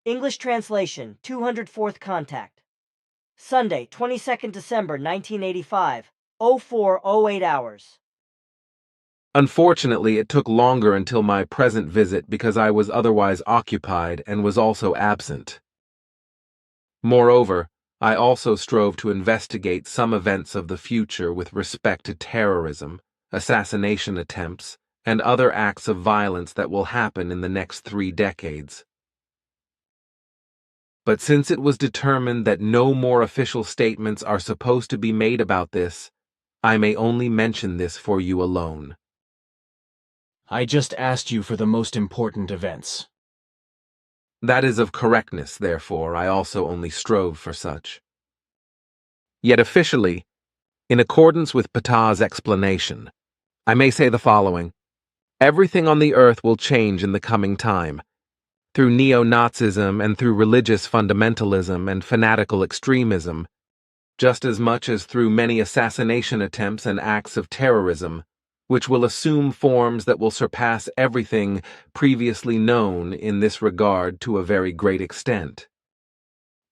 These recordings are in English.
English translation, 204th contact. Sunday, 22nd December 1985, 0408 hours. Unfortunately, it took longer until my present visit because I was otherwise occupied and was also absent. Moreover, I also strove to investigate some events of the future with respect to terrorism, assassination attempts, and other acts of violence that will happen in the next 3 decades. But since it was determined that no more official statements are supposed to be made about this, I may only mention this for you alone. I just asked you for the most important events. That is of correctness, therefore, I also only strove for such. Yet officially, in accordance with Ptah's explanation, I may say the following. Everything on the earth will change in the coming time, through neo-Nazism and through religious fundamentalism and fanatical extremism, just as much as through many assassination attempts and acts of terrorism, which will assume forms that will surpass everything previously known in this regard to a very great extent.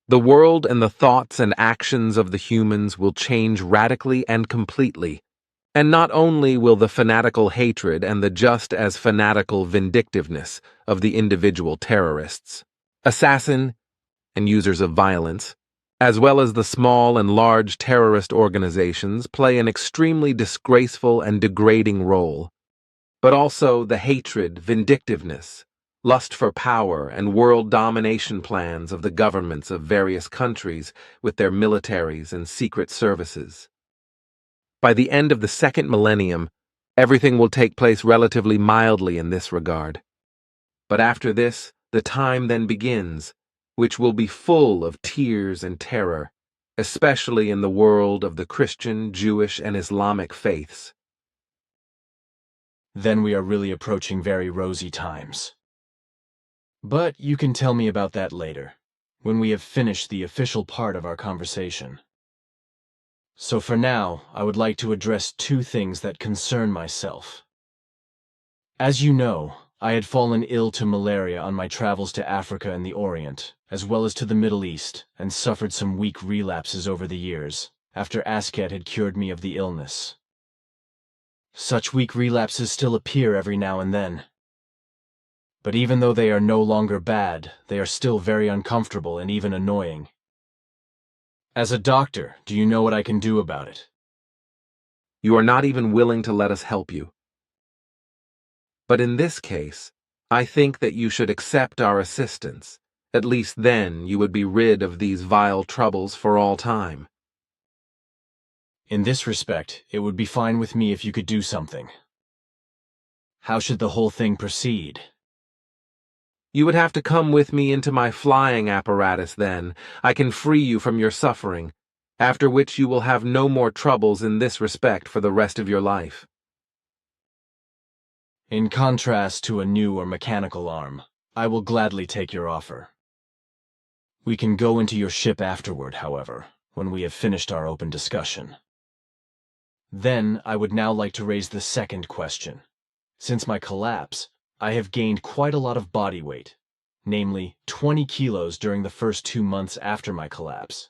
The world and the thoughts and actions of the humans will change radically and completely, and not only will the fanatical hatred and the just as fanatical vindictiveness of the individual terrorists, assassin, and users of violence, as well as the small and large terrorist organizations play an extremely disgraceful and degrading role, but also the hatred, vindictiveness, lust for power, and world domination plans of the governments of various countries with their militaries and secret services. By the end of the second millennium, everything will take place relatively mildly in this regard. But after this, the time then begins, which will be full of tears and terror, especially in the world of the Christian, Jewish, and Islamic faiths. Then we are really approaching very rosy times. But you can tell me about that later, when we have finished the official part of our conversation. So for now, I would like to address 2 things that concern myself. As you know, I had fallen ill to malaria on my travels to Africa and the Orient, as well as to the Middle East, and suffered some weak relapses over the years, after Asket had cured me of the illness. Such weak relapses still appear every now and then. But even though they are no longer bad, they are still very uncomfortable and even annoying. As a doctor, do you know what I can do about it? You are not even willing to let us help you. But in this case, I think that you should accept our assistance. At least then you would be rid of these vile troubles for all time. In this respect, it would be fine with me if you could do something. How should the whole thing proceed? You would have to come with me into my flying apparatus then. I can free you from your suffering, after which you will have no more troubles in this respect for the rest of your life. In contrast to a new or mechanical arm, I will gladly take your offer. We can go into your ship afterward, however, when we have finished our open discussion. Then, I would now like to raise the second question. Since my collapse, I have gained quite a lot of body weight, namely 20 kilos during the first 2 months after my collapse.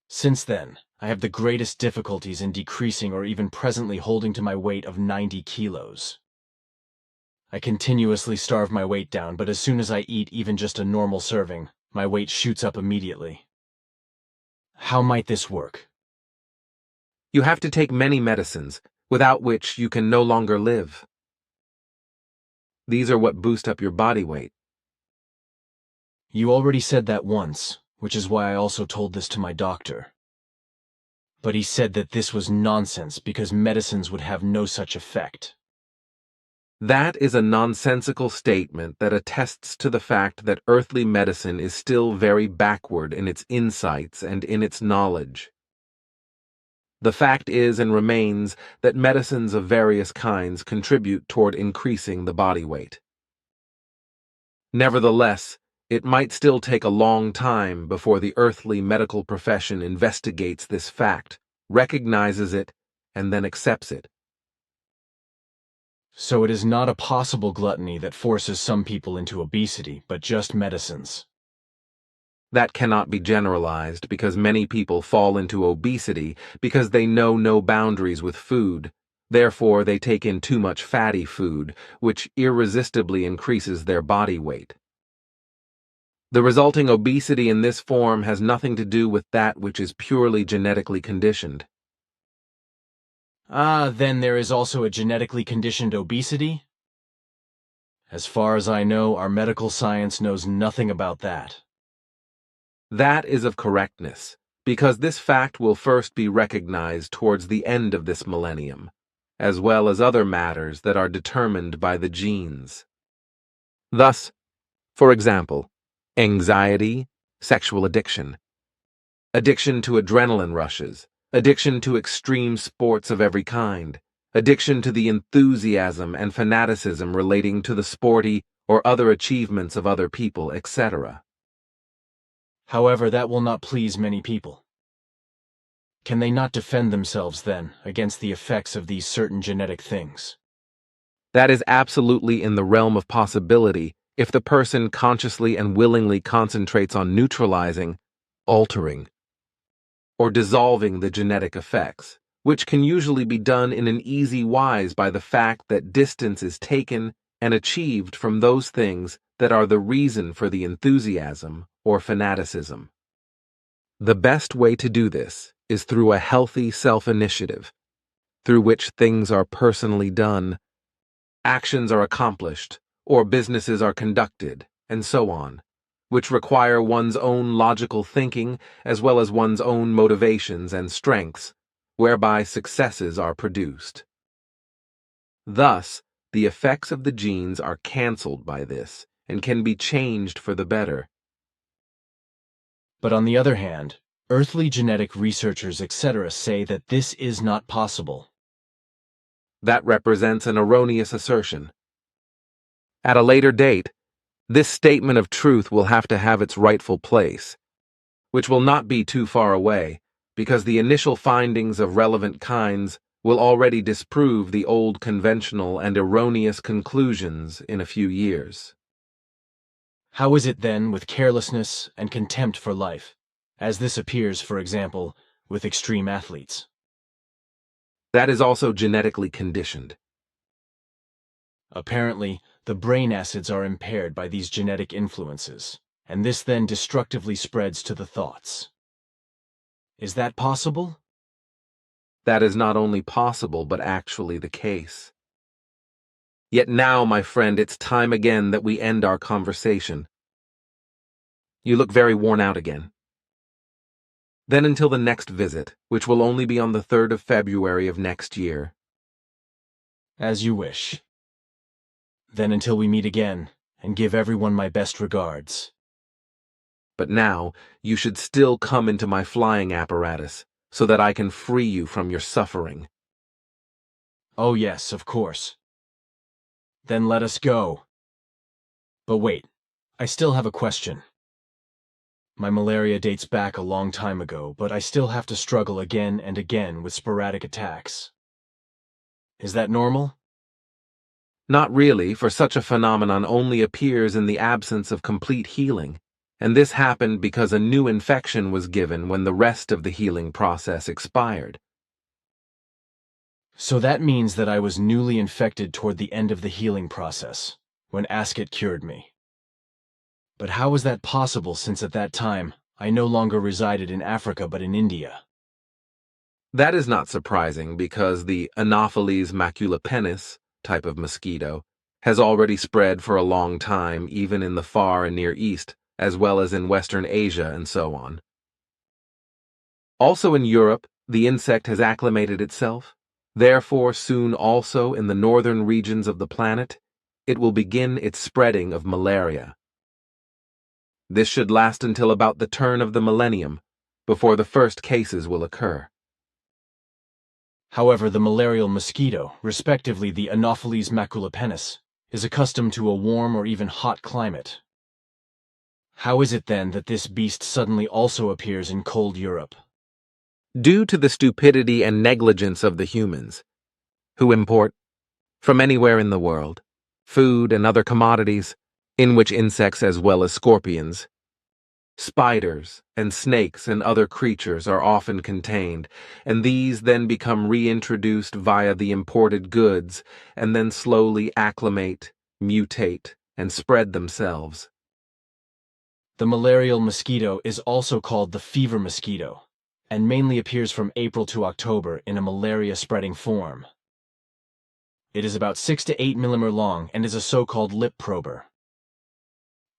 Since then, I have the greatest difficulties in decreasing or even presently holding to my weight of 90 kilos. I continuously starve my weight down, but as soon as I eat even just a normal serving, my weight shoots up immediately. How might this work? You have to take many medicines, without which you can no longer live. These are what boost up your body weight. You already said that once, which is why I also told this to my doctor. But he said that this was nonsense because medicines would have no such effect. That is a nonsensical statement that attests to the fact that earthly medicine is still very backward in its insights and in its knowledge. The fact is and remains that medicines of various kinds contribute toward increasing the body weight. Nevertheless, it might still take a long time before the earthly medical profession investigates this fact, recognizes it, and then accepts it. So it is not a possible gluttony that forces some people into obesity, but just medicines. That cannot be generalized because many people fall into obesity because they know no boundaries with food. Therefore, they take in too much fatty food, which irresistibly increases their body weight. The resulting obesity in this form has nothing to do with that which is purely genetically conditioned. Then there is also a genetically conditioned obesity? As far as I know, our medical science knows nothing about that. That is of correctness, because this fact will first be recognized towards the end of this millennium, as well as other matters that are determined by the genes. Thus, for example, anxiety, sexual addiction to adrenaline rushes, addiction to extreme sports of every kind, addiction to the enthusiasm and fanaticism relating to the sporty or other achievements of other people, etc. However, that will not please many people. Can they not defend themselves, then, against the effects of these certain genetic things? That is absolutely in the realm of possibility if the person consciously and willingly concentrates on neutralizing, altering, or dissolving the genetic effects, which can usually be done in an easy wise by the fact that distance is taken and achieved from those things that are the reason for the enthusiasm or fanaticism. The best way to do this is through a healthy self-initiative, through which things are personally done, actions are accomplished, or businesses are conducted, and so on, which require one's own logical thinking as well as one's own motivations and strengths, whereby successes are produced. Thus, the effects of the genes are cancelled by this and can be changed for the better. But on the other hand, earthly genetic researchers, etc., say that this is not possible. That represents an erroneous assertion. At a later date, this statement of truth will have to have its rightful place, which will not be too far away, because the initial findings of relevant kinds will already disprove the old conventional and erroneous conclusions in a few years. How is it then with carelessness and contempt for life, as this appears, for example, with extreme athletes? That is also genetically conditioned. Apparently, the brain acids are impaired by these genetic influences, and this then destructively spreads to the thoughts. Is that possible? That is not only possible, but actually the case. Yet now, my friend, it's time again that we end our conversation. You look very worn out again. Then until the next visit, which will only be on the 3rd of February of next year. As you wish. Then until we meet again, and give everyone my best regards. But now, you should still come into my flying apparatus, so that I can free you from your suffering. Oh yes, of course. Then let us go. But wait, I still have a question. My malaria dates back a long time ago, but I still have to struggle again and again with sporadic attacks. Is that normal? Not really, for such a phenomenon only appears in the absence of complete healing, and this happened because a new infection was given when the rest of the healing process expired. So that means that I was newly infected toward the end of the healing process, when Asket cured me. But how was that possible, since at that time I no longer resided in Africa but in India? That is not surprising because the Anopheles maculopennis type of mosquito has already spread for a long time even in the Far and Near East, as well as in Western Asia and so on. Also in Europe, the insect has acclimated itself. Therefore, soon also in the northern regions of the planet, it will begin its spreading of malaria. This should last until about the turn of the millennium, before the first cases will occur. However, the malarial mosquito, respectively the Anopheles maculopennis, is accustomed to a warm or even hot climate. How is it then that this beast suddenly also appears in cold Europe? Due to the stupidity and negligence of the humans, who import from anywhere in the world, food and other commodities, in which insects as well as scorpions, spiders and snakes and other creatures are often contained, and these then become reintroduced via the imported goods and then slowly acclimate, mutate, and spread themselves. The malarial mosquito is also called the fever mosquito, and mainly appears from April to October in a malaria-spreading form. It is about 6 to 8 mm long and is a so-called lip prober.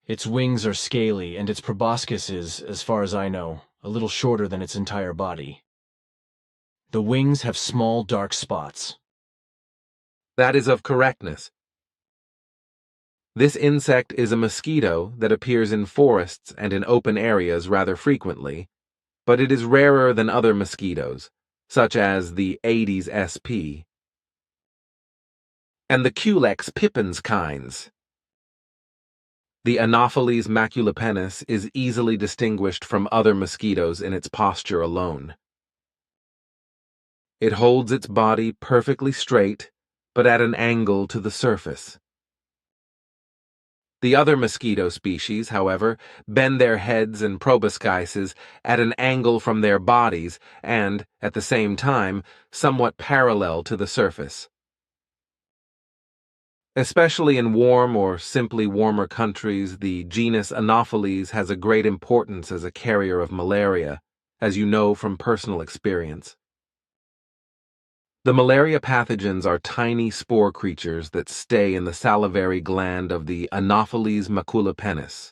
Its wings are scaly, and its proboscis is, as far as I know, a little shorter than its entire body. The wings have small dark spots. That is of correctness. This insect is a mosquito that appears in forests and in open areas rather frequently, but it is rarer than other mosquitoes, such as the Aedes sp. and the Culex pippins kinds. The Anopheles maculopennis is easily distinguished from other mosquitoes in its posture alone. It holds its body perfectly straight, but at an angle to the surface. The other mosquito species, however, bend their heads and proboscises at an angle from their bodies and, at the same time, somewhat parallel to the surface. Especially in warm or simply warmer countries, the genus Anopheles has a great importance as a carrier of malaria, as you know from personal experience. The malaria pathogens are tiny spore creatures that stay in the salivary gland of the Anopheles maculopennis.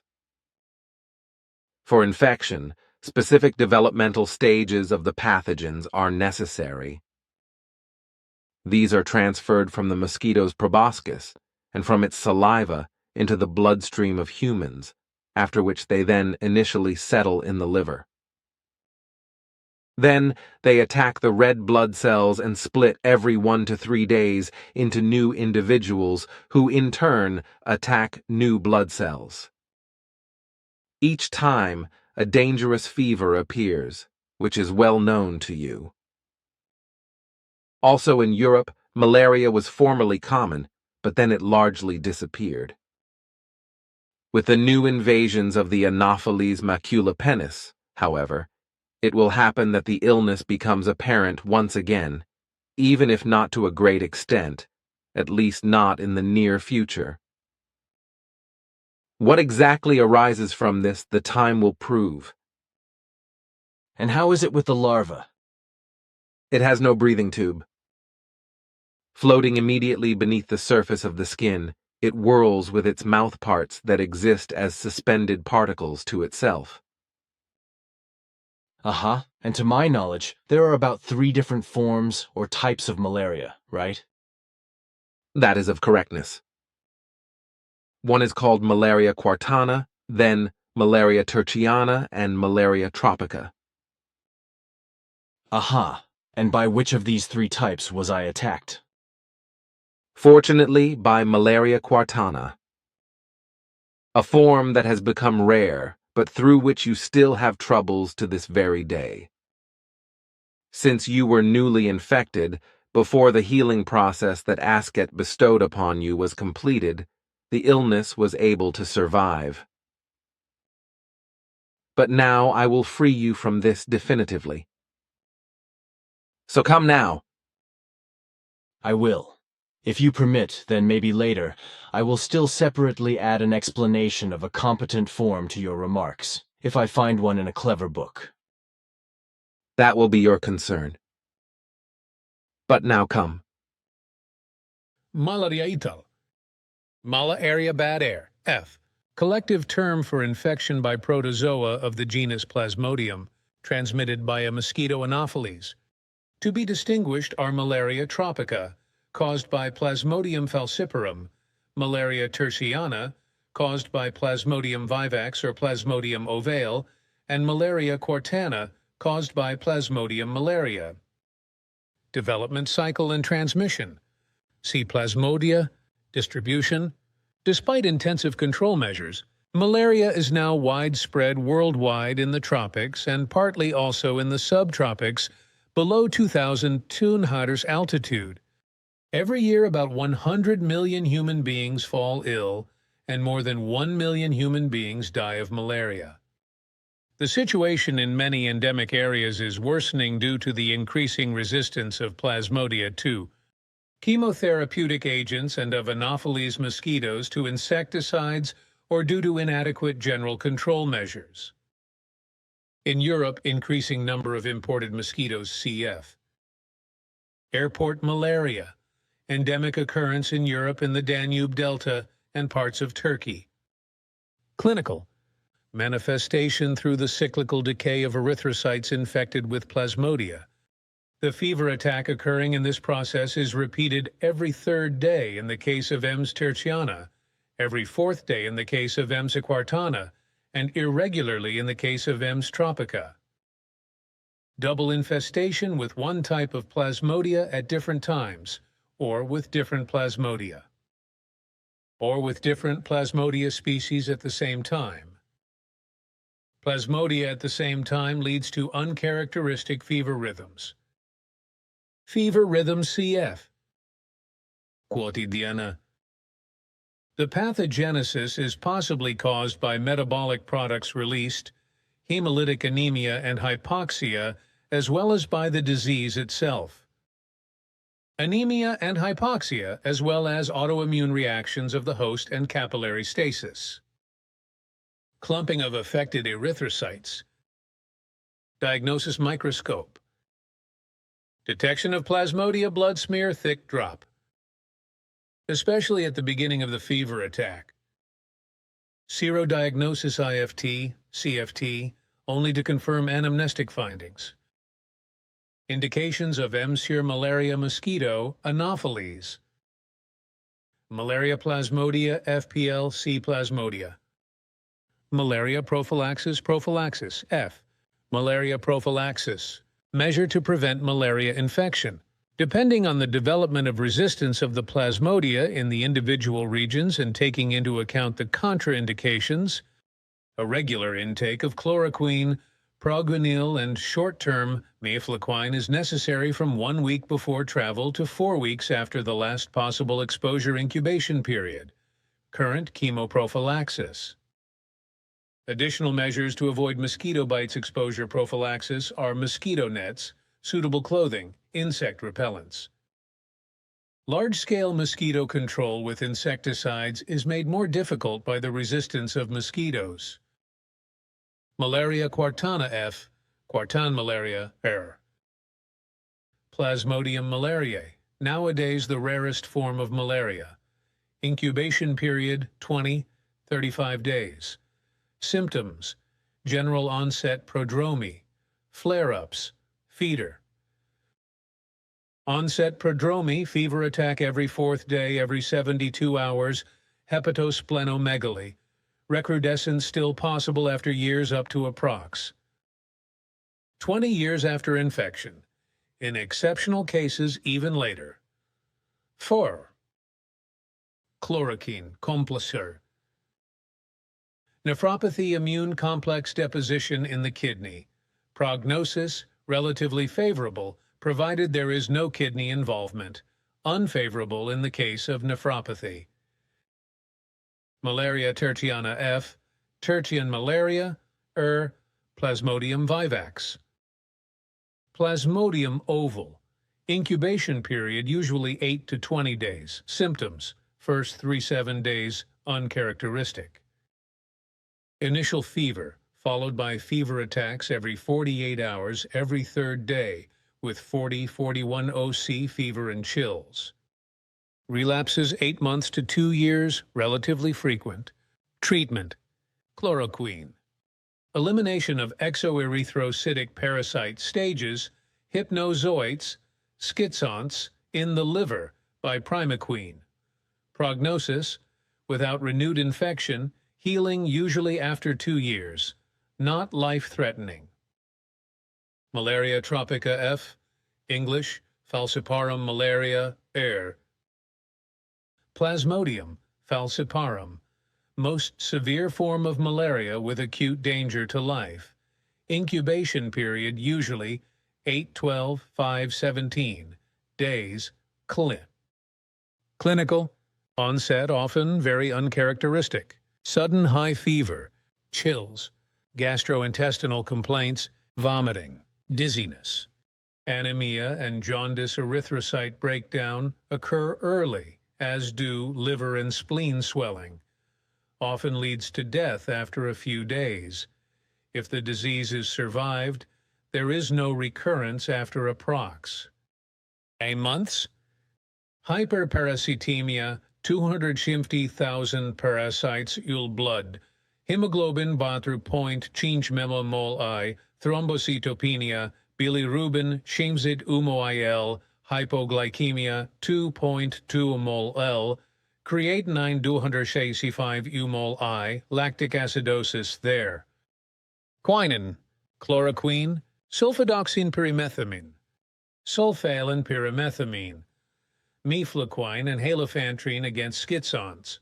For infection, specific developmental stages of the pathogens are necessary. These are transferred from the mosquito's proboscis and from its saliva into the bloodstream of humans, after which they then initially settle in the liver. Then they attack the red blood cells and split every 1 to 3 days into new individuals who in turn attack new blood cells. Each time, a dangerous fever appears, which is well known to you. Also in Europe, malaria was formerly common, but then it largely disappeared. With the new invasions of the Anopheles maculopennis, however, it will happen that the illness becomes apparent once again, even if not to a great extent, at least not in the near future. What exactly arises from this, the time will prove. And how is it with the larva? It has no breathing tube. Floating immediately beneath the surface of the skin, it whirls with its mouth parts that exist as suspended particles to itself. And to my knowledge, there are about 3 different forms or types of malaria, right? That is of correctness. One is called malaria quartana, then malaria tertiana, and malaria tropica. And by which of these 3 types was I attacked? Fortunately, by malaria quartana, a form that has become rare, but through which you still have troubles to this very day. Since you were newly infected, before the healing process that Asket bestowed upon you was completed, the illness was able to survive. But now I will free you from this definitively. So come now. I will. If you permit, then maybe later, I will still separately add an explanation of a competent form to your remarks, if I find one in a clever book. That will be your concern. But now come. Malaria ital. Mala area bad air, F. Collective term for infection by protozoa of the genus Plasmodium, transmitted by a mosquito Anopheles. To be distinguished are malaria tropica, caused by Plasmodium falciparum, malaria tertiana, caused by Plasmodium vivax or Plasmodium ovale, and malaria quartana, caused by Plasmodium malaria. Development cycle and transmission. See Plasmodia, distribution. Despite intensive control measures, malaria is now widespread worldwide in the tropics and partly also in the subtropics below 2,200 altitude. Every year, about 100 million human beings fall ill, and more than 1 million human beings die of malaria. The situation in many endemic areas is worsening due to the increasing resistance of Plasmodia to chemotherapeutic agents and of Anopheles mosquitoes to insecticides or due to inadequate general control measures. In Europe, increasing number of imported mosquitoes cf. Airport malaria, endemic occurrence in Europe in the Danube Delta and parts of Turkey. Clinical manifestation through the cyclical decay of erythrocytes infected with Plasmodia. The fever attack occurring in this process is repeated every third day in the case of Ems tertiana, every fourth day in the case of Ems equartana, and irregularly in the case of Ems tropica. Double infestation with one type of Plasmodia at different times, or with different Plasmodia. Or with different Plasmodia species at the same time. Plasmodia at the same time leads to uncharacteristic fever rhythms. Fever rhythms cf. Quotidiana. The pathogenesis is possibly caused by metabolic products released, hemolytic anemia and hypoxia, as well as by the disease itself. Anemia and hypoxia, as well as autoimmune reactions of the host and capillary stasis. Clumping of affected erythrocytes. Diagnosis microscope. Detection of Plasmodia blood smear thick drop, especially at the beginning of the fever attack. Serodiagnosis IFT, CFT, only to confirm anamnestic findings. Indications of M-Seer malaria mosquito, Anopheles. Malaria plasmodia, FPL, C plasmodia. Malaria prophylaxis, F. Malaria prophylaxis. Measure to prevent malaria infection. Depending on the development of resistance of the Plasmodia in the individual regions and taking into account the contraindications, a regular intake of chloroquine, proguanil, and short-term mifequine is necessary from 1 week before travel to 4 weeks after the last possible exposure incubation period. Current chemoprophylaxis. Additional measures to avoid mosquito bites exposure prophylaxis are mosquito nets, suitable clothing, insect repellents. Large-scale mosquito control with insecticides is made more difficult by the resistance of mosquitoes. Malaria quartana F, quartan malaria R. Plasmodium malariae, nowadays the rarest form of malaria. Incubation period 20-35 days. Symptoms: general onset prodromy, flare-ups, fever. Onset prodromy, fever attack every fourth day, every 72 hours, hepatosplenomegaly. Recrudescence still possible after years up to approx. 20 years after infection. In exceptional cases, even later. 4. Chloroquine, Complacer. Nephropathy, immune complex deposition in the kidney. Prognosis, relatively favorable, provided there is no kidney involvement. Unfavorable in the case of nephropathy. Malaria tertiana F, tertian malaria, Plasmodium vivax. Plasmodium ovale. Incubation period usually 8 to 20 days. Symptoms: first 3-7 days, uncharacteristic. Initial fever, followed by fever attacks every 48 hours every third day, with 40-41 OC fever and chills. Relapses 8 months to 2 years, relatively frequent. Treatment: chloroquine. Elimination of exoerythrocytic parasite stages, hypnozoites, schizonts, in the liver by primaquine. Prognosis: without renewed infection, healing usually after 2 years. Not life-threatening. Malaria tropica F, English, Falciparum malaria, AIR. Plasmodium falciparum, most severe form of malaria with acute danger to life. Incubation period usually 8-12-5-17 days, clin. Clinical. Onset often very uncharacteristic. Sudden high fever, chills, gastrointestinal complaints, vomiting, dizziness. Anemia and jaundice erythrocyte breakdown occur early, as do liver and spleen swelling. Often leads to death after a few days. If the disease is survived, there is no recurrence after approx. Months. Hyperparasitemia, 250,000 parasites ul blood. Hemoglobin batru point 5 mmol I, thrombocytopenia, bilirubin shimzid il, hypoglycemia 2.2 mol L, creatinine 265 mol I, lactic acidosis there. Quinine, chloroquine, sulfadoxine pyrimethamine, sulfalan pyrimethamine, mefloquine and halofantrine against schizons,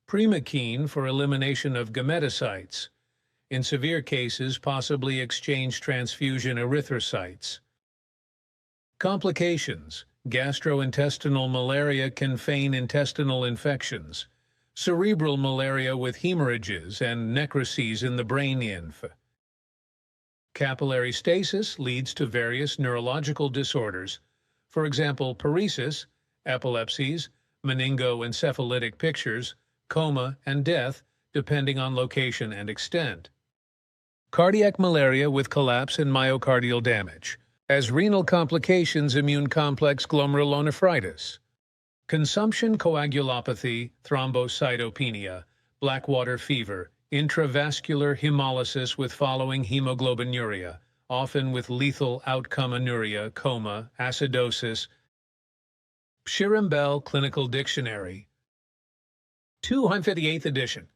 primaquine for elimination of gametocytes, in severe cases possibly exchange transfusion erythrocytes. Complications: gastrointestinal malaria can feign intestinal infections, cerebral malaria with hemorrhages and necrosis in the brain inf. Capillary stasis leads to various neurological disorders, for example paresis, epilepsies, meningoencephalitic pictures, coma, and death, depending on location and extent. Cardiac malaria with collapse and myocardial damage. As renal complications, immune complex glomerulonephritis. Consumption coagulopathy, thrombocytopenia, blackwater fever, intravascular hemolysis with following hemoglobinuria, often with lethal outcome anuria, coma, acidosis. Pschirembel Clinical Dictionary, 258th edition.